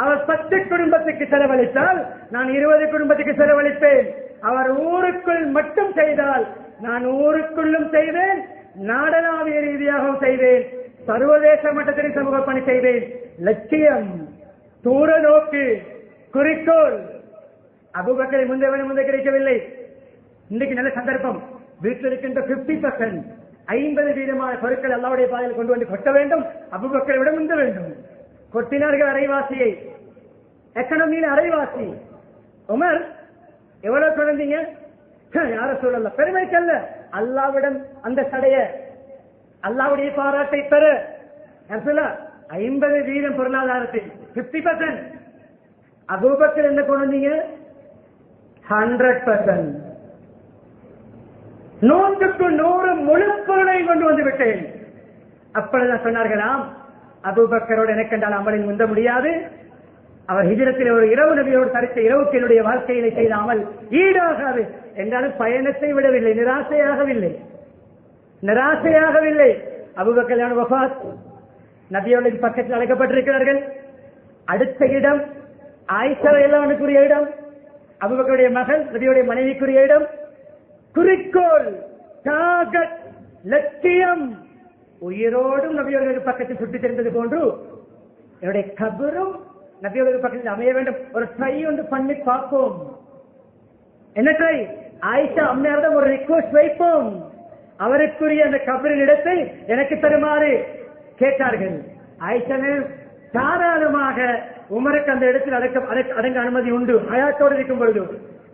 அவர் 10 குடும்பத்துக்கு செலவழித்தால் நான் 20 குடும்பத்துக்கு செலவழிப்பேன். அவர் ஊருக்குள் மட்டும் செய்தால் நான் ஊருக்குள்ளும் செய்வேன், நாடளாவிய ரீதியாகவும் செய்வேன், சர்வதேச மட்டத்தில் சமூக பணி செய்வேன். லட்சியம், தூர நோக்கு, குறிக்கோள். அபூபக்கரை முந்தைய கிடைக்கவில்லை. இன்னைக்கு நல்ல சந்தர்ப்பம். வீட்டில் இருக்கின்ற 50%, 50% பொருட்கள் அல்லாஹ்வுடைய பாதையில் கொண்டு வந்து கொட்ட வேண்டும். அபூபக்கரை விட முந்த வேண்டும். கொட்டினார்கள் அரைவாசியை, எக்கனாமியில் அரைவாசி. உமர் எவ்வளவு குழந்தைங்க? யார சொல்லல, பெருமைக்கல்ல, அல்லாவிடம் அந்த சடைய அல்லாவுடைய பாராட்டை பெற 50% பொருளாதாரத்தில் 50%. அபூபக்கர் என்ன குழந்தைங்க? 100%. 100க்கு 100 முழு பொருளை கொண்டு வந்து விட்டேன். அப்பொழுதுதான் சொன்னார்களாம், அபூபக்கரோடு எனக்கென்றால் அமலில் முந்த முடியாது. அவர் ஹிஜ்ரத்தில் ஒரு இரவு நபியோடு தரித்த இரவுக்கு என்னுடைய வாழ்க்கையிலே செய்த அமல் ஈடாகாது என்றாலும் பயணத்தை விடவில்லை, நிராசையாகவில்லை. அபூபக்கர் வஃபாத், நபியோட பக்கத்தில் அழைக்கப்பட்டிருக்கிறார்கள். அடுத்த இடம் ஆயிஷா எல்லாருக்குரிய இடம், அபூபக்கருடைய மகள் நபியுடைய மனைவிக்குரிய இடம். குறிக்கோள், டார்கெட், லட்சியம். உயிரோடும் நபியோர்களுக்கு பக்கத்தில் சுட்டித் தெரிந்தது போன்று என்னுடைய கபரும் நபியோர்களுக்கு பக்கத்தில் அமைய வேண்டும். ஒரு ட்ரை ஒன்று பண்ணி பார்ப்போம். என்ன ட்ரை? ஆயிஷா அம்மையாரிடம் ஒரு ரிக்வெஸ்ட் வைப்போம். அவருக்குரிய அந்த கபரின் இடத்தை எனக்கு தருமாறு கேட்டார்கள். ஆயிஷா தாராளமாக உமருக்கு அந்த இடத்தில் அடங்க அனுமதி உண்டு. ஹயாத்தோடு இருக்கும் பொழுது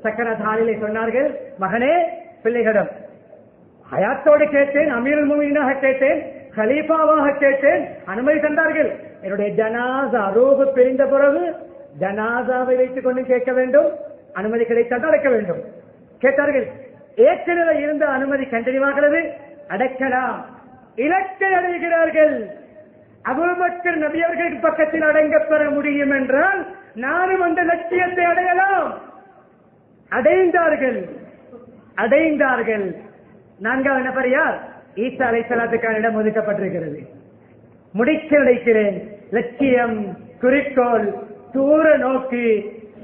சக்கராத் ஹாலிலே சொன்னார்கள், மகனே, பிள்ளைகளிடம் ஹயாத்தோடு கேட்டேன், அமீருல் முஃமினீனாக கேட்டேன், கலீஃபாவாக கேட்டேன், அனுமதி தந்தார்கள். என்னுடைய ஜனாசா ரூஹ் பிரிந்த பிறகு ஜனாசாவை வைத்துக் கொண்டு கேட்க வேண்டும், அனுமதி கிடைத்தால் அடக்க வேண்டும் கேட்டார்கள். ஏற்கனவே இருந்த அனுமதி கண்டினியூவாகிறது, அடக்கலாம். இலக்கை அடைகிறார்கள். அபூபக்கர் நபி அவர்களுக்கு பக்கத்தில் அடங்க பெற முடியும் என்றால் நானும் அந்த லட்சியத்தை அடையலாம். அடைந்தார்கள். 4வது நபர் யார்? ஈசா அலைஹிஸ்ஸலாத்துக்கான இடம் ஒதுக்கப்பட்டிருக்கிறது. முடிக்க நினைக்கிறேன். லட்சியம், குறிக்கோள், தூர நோக்கி,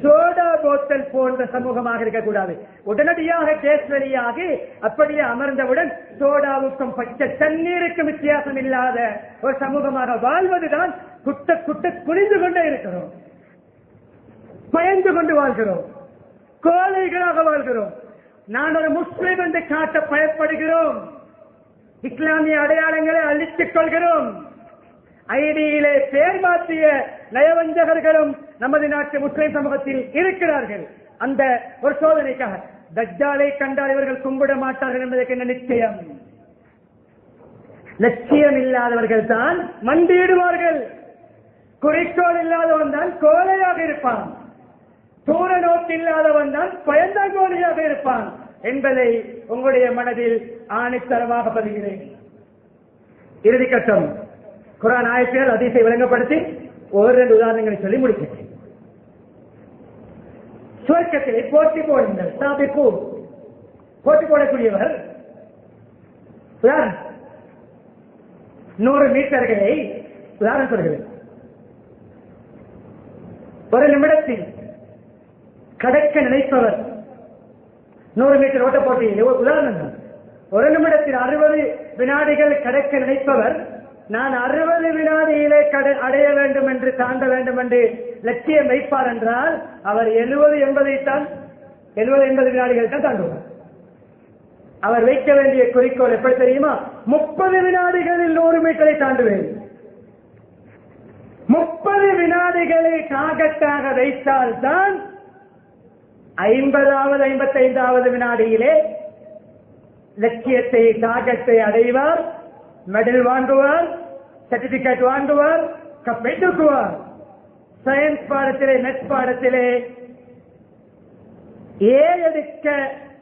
சோடா போத்தல் போன்ற சமூகமாக இருக்கக்கூடாது. உடனடியாக கேஸ் வெளியாகி அப்படியே அமர்ந்தவுடன் சோடாவுக்கும் பச்சை தண்ணீருக்கும் வித்தியாசம் இல்லாத ஒரு சமூகமாக வாழ்வதுதான் குட்ட குட்ட குனிந்து கொண்டே இருக்கிறோம், பயந்து கொண்டு வாழ்கிறோம், கோழைகளாக வாழ்கிறோம். நான் ஒரு முஸ்லிம் என்று காட்ட பயப்படுகிறோம், இஸ்லாமிய அடையாளங்களை அழித்துக் கொள்கிறோம். ஐடியிலே பேர் மாற்றிய நயவஞ்சகர்களும் நமது நாட்டு முஸ்லிம் சமூகத்தில் இருக்கிறார்கள். அந்த ஒரு சோதனைக்காக தஜ்ஜாலை கண்டால் இவர்கள் கும்பிட மாட்டார்கள் என்பதற்கு என்ன நிச்சயம்? லட்சியம் இல்லாதவர்கள் தான் மண்டியிடுவார்கள். குறிக்கோள் இல்லாதவன் தான் கோழையாக இருப்பான், தூர நோக்கு இல்லாதவன் தான் பயந்தாங்கோலியாக இருப்பான் என்பதை உங்களுடைய மனதில் ஆணித்தரமாக பதிகிறேன். இறுதி கட்டம் குர்ஆன் ஆயத்துகள் ஹதீஸை விளங்கப்படுத்தி ஒரு 2 உதாரணங்களை சொல்லி முடிக்கிறேன். சுவர்க்கத்திலே போட்டி போடுங்கள், சாபிப்பு போட்டி போடக்கூடியவர் 100 மீட்டர்களை உதாரணம் சொல்கிறேன். ஒரு நிமிடத்தில் கடக்க நினைப்பவர் 100 மீட்டர் ஓட்ட போட்டியில் உதாரணம் தான். ஒரு நிமிடத்தில் 60 வினாடிகள் கடக்க நினைப்பவர் நான் 60 வினாடியிலே அடைய வேண்டும் என்று தாண்ட வேண்டும் என்று லட்சியம் வைப்பார் என்றால் அவர் 70-80 வினாடிகள் தான் தாண்டுவார். அவர் வைக்க வேண்டிய குறிக்கோள் எப்படி தெரியுமா? 30 வினாடிகளில் 100 மீட்டரை தாண்டுவேன். 30 வினாடிகளை டார்கெட்டாக வைத்தால் தான் 50-55 வினாடியிலே லட்சியத்தை டார்கெட்டை அடைவார், மெடல் வாங்குவார், சர்டிபிகேட் வாங்குவார், கப்பை தூக்குவார். சயின்ஸ் பாடத்திலே நெட் பாடத்திலே எடுக்க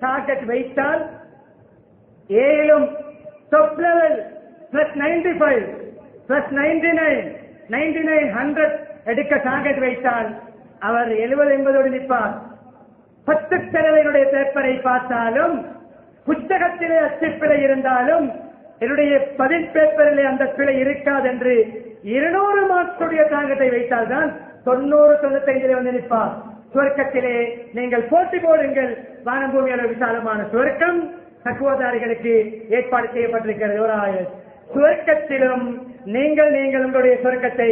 டார்கெட் வைத்தால் ஏழும் டாப் லெவல் +95 +99 100 எடுக்க டார்கெட் வைத்தால் அவர் 70-80 நிற்பார். 10 தடவைகளுடைய பேப்பரை பார்த்தாலும் புத்தகத்திலே அச்சுப்பிழை இருந்தாலும் என்னுடைய பதில் பேப்பரிலே அந்த பிழை இருக்காது என்று 200 மார்க்ஸுடைய டார்கெட்டை வைத்தால் தான் 90-95 வந்து நிற்பார். சுவர்க்கத்திலே நீங்கள் போட்டி போடுங்கள். வானம் பூமி அளவு விசாலமான சுவர்க்கம் தக்குவதாரிகளுக்கு ஏற்பாடு செய்யப்பட்டிருக்கிறது. ஒரு சுவர்க்கத்திலும் நீங்கள் உங்களுடைய சுவர்க்கத்தை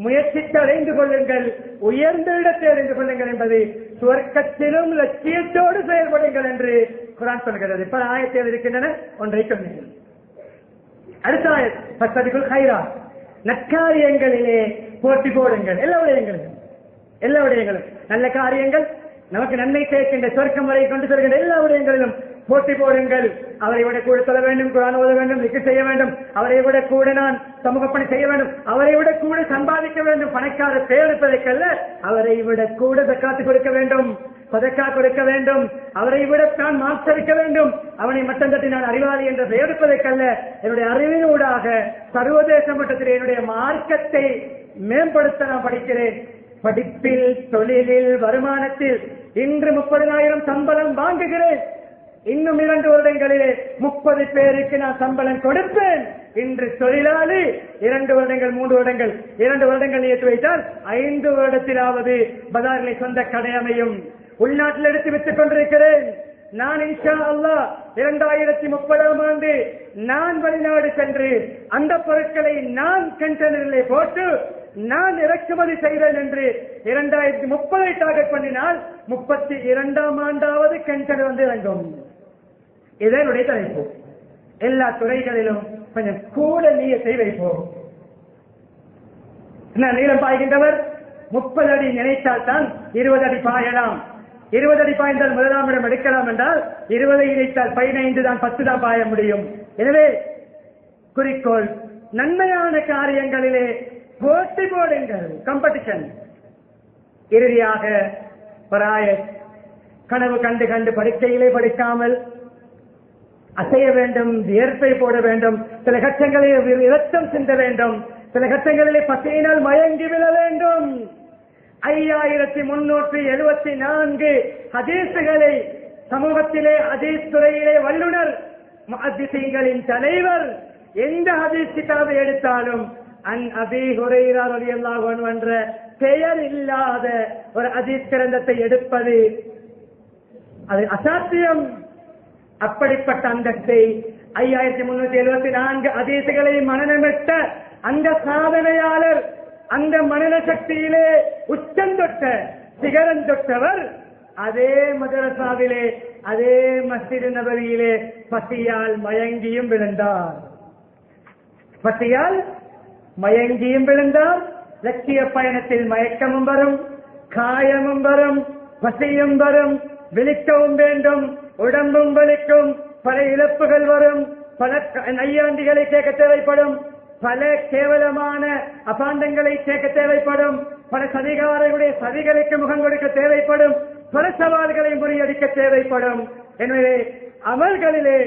முயற்சித்து அடைந்து கொள்ளுங்கள், உயர்ந்த இடத்தை அடைந்து கொள்ளுங்கள் என்பது சுவர்க்கத்திலும் லட்சியத்தோடு செயல்படுங்கள் என்று குர்ஆன் சொல்கிறது. பல ஆயத்தில் இருக்கின்றன, ஒன்றை சொன்னீர்கள். அடுத்த ஆயத்துக்குள் ஹைரா, நற்காரியங்களிலே போட்டி போடுங்கள். எல்லா விடயங்களும் நல்ல காரியங்கள் நமக்கு நன்மை சேர்க்கின்ற சொர்க்கம் வரை கொண்டு செல்கின்ற எல்லா விடயங்களிலும் போட்டி போடுங்கள். அவரை விட கூட சொல்ல வேண்டும், குர்ஆன் ஓத வேண்டும், திக்ர் செய்ய வேண்டும், அவரை விட கூட நான் சமூக பணி செய்ய வேண்டும், அவரை விட கூட சம்பாதிக்க வேண்டும், பணக்கார தேர்ப்பதற்கல்ல, அவரை விட கூட ஜக்காத்து கொடுக்க வேண்டும், சதக்கா கொடுக்க வேண்டும், அவரை விட நான் மாற்றடிக்க வேண்டும், அவனை மட்டம் தட்டி நான் அறிவாளி என்று பெயர்ப்பதற்கல்ல, என்னுடைய அறிவினூடாக சர்வதேச மட்டத்தில் என்னுடைய மார்க்கத்தை மேம்படுத்த நான் படிக்கிறேன். படிப்பில், தொழிலில், வருமானத்தில் இன்று 30,000 சம்பளம் வாங்குகிறேன். இன்னும் 2 வருடங்களிலே 30 பேருக்கு நான் சம்பளம் கொடுப்பேன். இன்று தொழிலாளி 2 வருடங்கள் 3 வருடங்கள் 2 வருடங்கள் ஏற்று வைத்தால் 5 வருடத்திலாவது பஜாரிலே சொந்த கடை அமையும். உள்நாட்டில் எடுத்து விட்டுக் கொண்டிருக்கிறேன். நான் இன்ஷா அல்லாஹ் 2030ஆம் ஆண்டு நான் வெளிநாடு சென்று அந்த பொருட்களை நான் கண்டெய்னரிலே போட்டு நான் இறக்குமதி செய்கிறேன் என்று 2030 டார்கெட் பண்ணினால் 32ஆம் ஆண்டாவது கண்டெய்னர் வந்து இறங்கும். இதனுடைய தலைப்பு. எல்லா துறைகளிலும் கொஞ்சம் கூட நீயத்தை வைப்போம். நீளம் பாய்கின்றவர் 30 அடி நினைத்தால் தான் 20 அடி பாயலாம். 20 அடி பாய்ந்தால் முதலாம் இடம் எடுக்கலாம் என்றால் 20 இணைத்தால் 15 தான் 10 தான் பாய முடியும். எனவே குறிக்கோள் நன்மையான காரியங்களிலே போட்டி போடுங்கள், காம்படிஷன். இறுதியாக கனவு கண்டு கண்டு படுக்கையிலே படிக்காமல் அசைய வேண்டும், வியர்ப்பை போட வேண்டும், சில கட்டங்களில் இரத்தம் சிந்த வேண்டும், சில கட்டங்களிலே பசையினால் மயங்கி விழ வேண்டும். 5374 ஹதீசுகளை சமூகத்திலே ஹதீஸ் துறையிலே வல்லுனர் முஹத்திஸீன்களின் தலைவர் எந்த ஹதீஸ் கிதாபை எடுத்தாலும் அன் அபீ ஹுரைரா ரலியல்லாஹு அன்ஹு என்ற பெயர் இல்லாத ஒரு ஹதீஸ் கிரந்தத்தை எடுப்பது அது அசாத்தியம். அப்படிப்பட்ட அந்தஸ்தை 5374 ஹதீஸ்களை மனனமிட்ட அந்த சாதனையாளர், அந்த மனன சக்தியிலே உச்சம் தொட்ட சிகரம் தொட்டவர் அதே மதரசாவிலே, அதே மஸ்ஜித் நபவியிலே பசியால் மயங்கியும் விழுந்தார். பசியால் மயங்கியும் விழுந்தார். லட்சிய பயணத்தில் மயக்கமும் வரும், காயமும் வரும், பசியும் வரும், விழிக்கவும் வேண்டும், உடம்பும் வலிக்கும், பல இழப்புகள் வரும், பல நையாண்டிகளை கேட்க தேவைப்படும், பல கேவலமான அபாண்டங்களை கேட்க தேவைப்படும், பல சதிகாரர்களுடைய சதிகளுக்கு முகம் கொடுக்க தேவைப்படும், பல சவால்களை முறியடிக்க தேவைப்படும். எனவே அமல்களிலே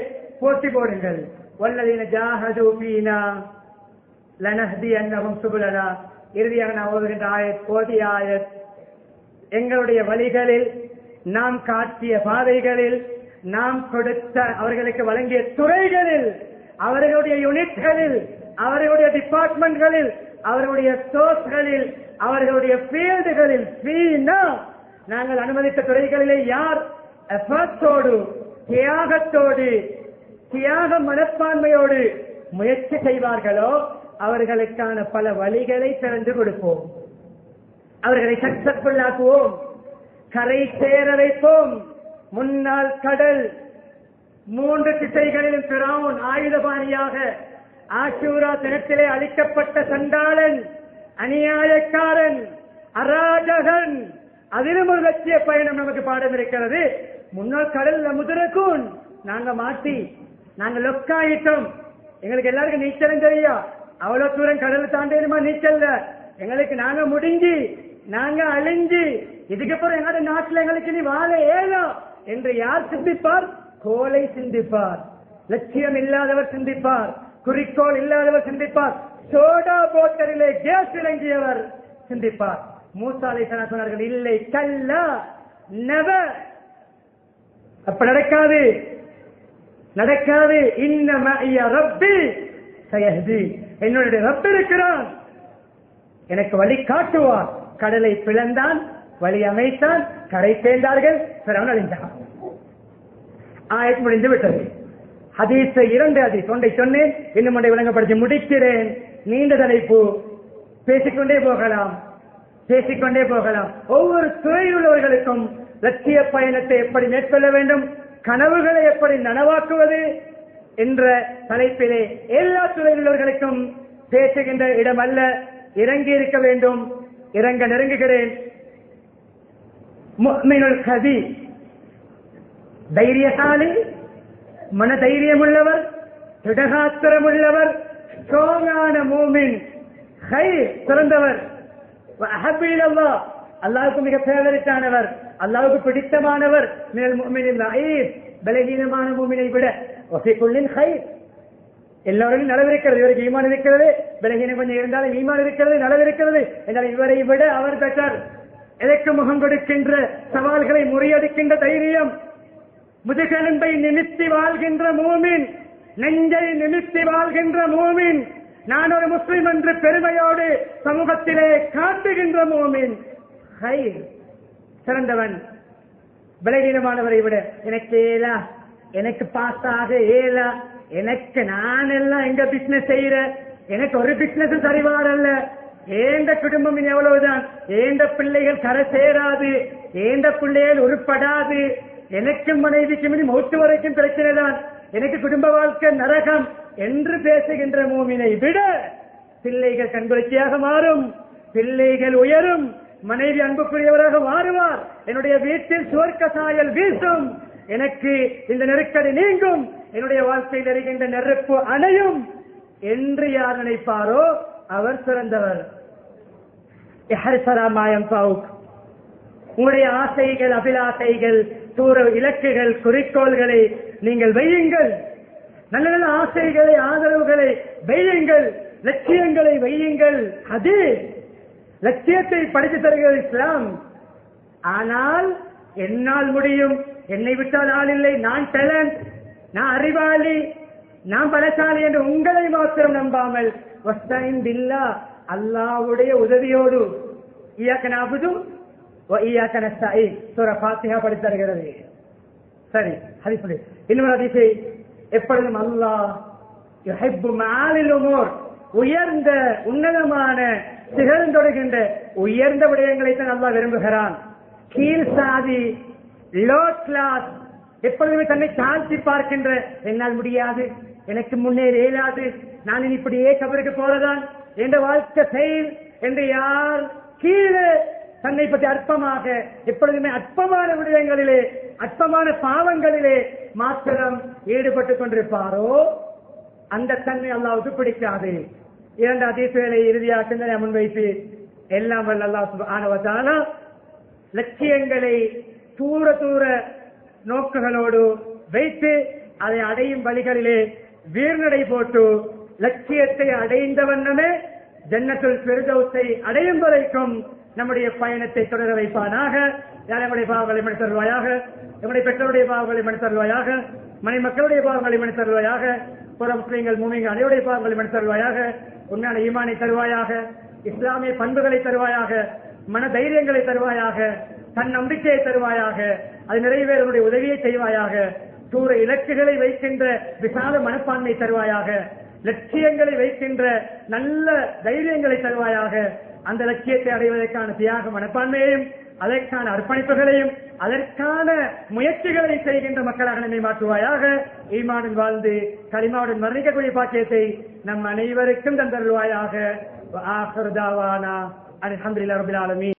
போட்டி போடுங்கள். வல்லதீன ஜாஹது ஃபீனா லனஹ்தியன்னஹும் சுபுலனா. இறுதியாக நான் ஓதுகின்ற ஆயத், ஓதிய ஆயத், எங்களுடைய வழிகளில், நாம் காட்டிய பாதைகளில், நாம் கொடுத்த அவர்களுக்கு வழங்கிய துறைகளில், அவர்களுடைய யூனிட்களில், அவர்களுடைய டிபார்ட்மெண்ட்களில், அவர்களுடைய சோர்ஸ்களில், அவர்களுடைய ஃபீல்டுகளில், நாங்கள் அனுமதித்த துறைகளிலே யார் எஃபர்ட்டோடு, தியாகத்தோடு, தியாக மனப்பான்மையோடு முயற்சி செய்வார்களோ அவர்களுக்கான பல வழிகளை திறந்து கொடுப்போம். அவர்களை சக்சஸ்ஃபுல் ஆக்குவோம், கரை சேர வைப்போம். முன்னாள் கடல், 3 திசைகளிலும் ஃபிரௌன் ஆயுதபாணியாக, ஆஷூரா தினத்திலே அளிக்கப்பட்ட சண்டாளன், அநியாயக்காரன், அராஜகன், அதிலும் ஒரு லட்சிய பயணம் நமக்கு பாடம் இருக்கிறது. முன்னாள் கடல்ல முதரக்கூன் நாங்க மாட்டி, நாங்க லொக்காயிட்டோம். எங்களுக்கு எல்லாருக்கும் நீச்சலும் தெரியா, அவ்வளவு தூரம் கடல் தாண்டிடுமா நீச்சல்ல எங்களுக்கு, நாங்க முடிஞ்சு, நாங்க அழிஞ்சு, இதுக்கப்புறம் எங்களோட நாட்டில் எங்களுக்கு நீ வாழ ஏலோ என்று யார் சிந்திப்பார்? கோலை சிந்திப்பார், லட்சியம் இல்லாதவர் சிந்திப்பார், குறிக்கோள் இல்லாதவர் சிந்திப்பார், சோடா போட்டரிலே கேஸ் இறங்கியவர் சிந்திப்பார். மூசா அலைஹிஸ்ஸலாம் சொன்னார்கள், இல்லை கல்லா நெவர், அப்ப நடக்காது, நடக்காது. இன்னம ரப்பி சயஹ்தி, என்னுடைய ரப் இருக்கிறான், எனக்கு வழி காட்டுவார். கடலை பிளந்தான், வழி அமைத்தான், கரை சேர்ந்தார்கள், ஃபிரௌன் அழிந்தான். ஆயத் முடிந்து விட்டது. ஹதீஸ் 2 ஹதீஸ், ஒன்றை சொன்னேன், இன்னும் ஒன்றை விளங்கப்படுத்தி முடிக்கிறேன். நீண்ட தலைப்பு, பேசிக்கொண்டே போகலாம், பேசிக்கொண்டே போகலாம். ஒவ்வொரு துறையில் உள்ளவர்களுக்கும் லட்சிய பயணத்தை எப்படி மேற்கொள்ள வேண்டும், கனவுகளை எப்படி நனவாக்குவது என்ற தலைப்பிலே எல்லா துறையில் உள்ளவர்களுக்கும் பேசுகின்ற இடம் அல்ல, இறங்கி இருக்க வேண்டும். இறங்க நெருங்குகிறேன். முஃமினுல் கவி, தைரியசாலி, மன தைரியம் உள்ளவர், திடகாத்திரம் உள்ளவர், ஸ்ட்ராங்கான மூமின், சிறந்தவர், அல்லாஹ்வுக்கு மிக ஃபேவரட்டானவர், அல்லாஹ்வுக்கு பிடித்தமானவர். பலகீனமான மூமினை விட எல்லாரும் நலவிருக்கிறது, இவருக்கு ஈமான் இருக்கிறது, பலகீனம் கொஞ்சம் இருந்தாலும் ஈமான் இருக்கிறது, நலவிருக்கிறது என்றால் இவரை விட அவர் பெற்றார். எதற்கு முகம் கொடுக்கின்ற சவால்களை முறியடிக்கின்ற தைரியம், முதுகெலும்பை நிமித்தி வாழ்கின்ற மூமின், நெஞ்சை நிமித்தி வாழ்கின்ற மூமின், நான் ஒரு முஸ்லிம் என்று பெருமையோடு சமூகத்திலே காட்டுகின்ற மூமின், சிறந்தவன். பலகீனமானவரை விட எனக்கு ஏலா, எனக்கு பாஸ் ஆக ஏலா, எனக்கு நான் எல்லாம் எங்க பிசினஸ் செய்யற, எனக்கு ஒரு பிசினஸ் சரிவாரல்ல, ஏந்த குடும்பம் எவ்வளவுதான், ஏந்த பிள்ளைகள் கரை சேராது, ஏந்த பிள்ளைகள் உருப்படாது, எனக்கு மனைவிக்கு மௌத்து வரைக்கும் பிரச்சனை தான், எனக்கு குடும்ப வாழ்க்கை நரகம் என்று பேசுகின்ற மூமினை விட பிள்ளைகள் கண்குளிர்ச்சியாக மாறும், பிள்ளைகள் உயரும், மனைவி அன்புக்குரியவராக மாறுவார், என்னுடைய வீட்டில் சுவர்க்க சாயல் வீசும், எனக்கு இந்த நெருக்கடி நீங்கும், என்னுடைய வாழ்க்கையில் இருக்கின்ற நெருப்பு அணையும் என்று யார் நினைப்பாரோ அவர் சிறந்தவர். உங்களுடைய ஆசைகள், அபிலாசைகள், தூர இலக்குகள், குறிக்கோள்களை நீங்கள் வையுங்கள். நல்ல நல்ல ஆசைகளை, ஆதரவுகளை வையுங்கள், லட்சியங்களை வையுங்கள். அது லட்சியத்தை படித்து தருகிறது இஸ்லாம். ஆனால் என்னால் முடியும், என்னை விட்டால் ஆள் இல்லை, நான் டேலண்ட், நான் அறிவாளி, நான் பலசாலி என்று உங்களை மாத்திரம் நம்பாமல் அல்லாஹ்வுடைய உதவியோடு, இய்யாக நஅபுது وإياك نستعين சூரா ஃபாத்திஹா படித்து தருகிறது. சரி, ஹதீஸ் இன்னொரு ஹதீஸை எப்பொழுதும் அல்லாஹ் யுஹிப்பு மஆலில் உமூர் உயர்ந்த உன்னதமான திகழ்ந்தொடுகின்ற உயர்ந்த விடயங்களை தான் அல்லாஹ் விரும்புகிறான். கீழ் சாதி லோ கிளாஸ் எப்பொழுதுமே தன்னை தாழ்த்தி பார்க்கின்ற என்னால் முடியாது, எனக்கு முன்னேற இயலாது, நான் இப்படியே கபருக்கு போறதான் என்ற வாழ்க்கை செயல் என்று யார் கீழே தன்னை பற்றி அற்பமாக எப்பொழுதுமே அற்பமான விடயங்களிலே அற்பமான பாவங்களிலே மாத்திரம் ஈடுபட்டுக் கொண்டிருப்பாரோ அந்த தன்மை அல்லாஹ்வுக்கு பிடிக்காது. இரண்டு ஹதீஸ்களை இறுதியாக சிந்தனை முன்வைத்து எல்லாம் வல்ல அல்லாஹ் சுப்ஹானஹு வ தஆலா லட்சியங்களை தூர தூர நோக்குகளோடு வைத்து அதை அடையும் வழிகளிலே வீர்நடை போட்டு லட்சியத்தை அடைந்த வண்ணமே ஜன்னத்துல் ஃபிர்தௌஸை அடையும் வரைக்கும் நம்முடைய பயணத்தை தொடர வைப்பானாக. நம்முடைய பாவங்களை மன்னித்து தருவாயாக, நம்முடைய பெற்றோருடைய பாவங்களை மன்னித்து தருவாயாக, மனை மக்களுடைய பாவங்களை மன்னித்து தருவாயாக, புற முஸ்லிம்கள் மூமின்கள் அனைவருடைய பாவங்களை மன்னித்து தருவாயாக, உண்மையான ஈமானை தருவாயாக, இஸ்லாமிய பண்புகளை தருவாயாக, மன தைரியங்களை தருவாயாக, தன் நம்பிக்கையை தருவாயாக, அது நிறைவேறுடைய உதவியை செய்வாயாக, தூர இலக்குகளை வைக்கின்ற விசால மனப்பான்மை தருவாயாக, லட்சியங்களை வைக்கின்ற நல்ல தைரியங்களை தருவாயாக, அந்த லட்சியத்தை அடைவதற்கான தியாக மனப்பான்மையையும் அதற்கான அர்ப்பணிப்புகளையும் அதற்கான முயற்சிகளை செய்கின்ற மக்களாக நம்மை மாற்றுவாயாக. ஈமானுடன் வாழ்ந்து கலிமாவுடன் மரணிக்கக்கூடிய பாக்கியத்தை நம் அனைவருக்கும் தந்தருவாயாக. ஆகிரு தாவானா அல்ஹம்துலில்லாஹி ரப்பில் ஆலமீன்.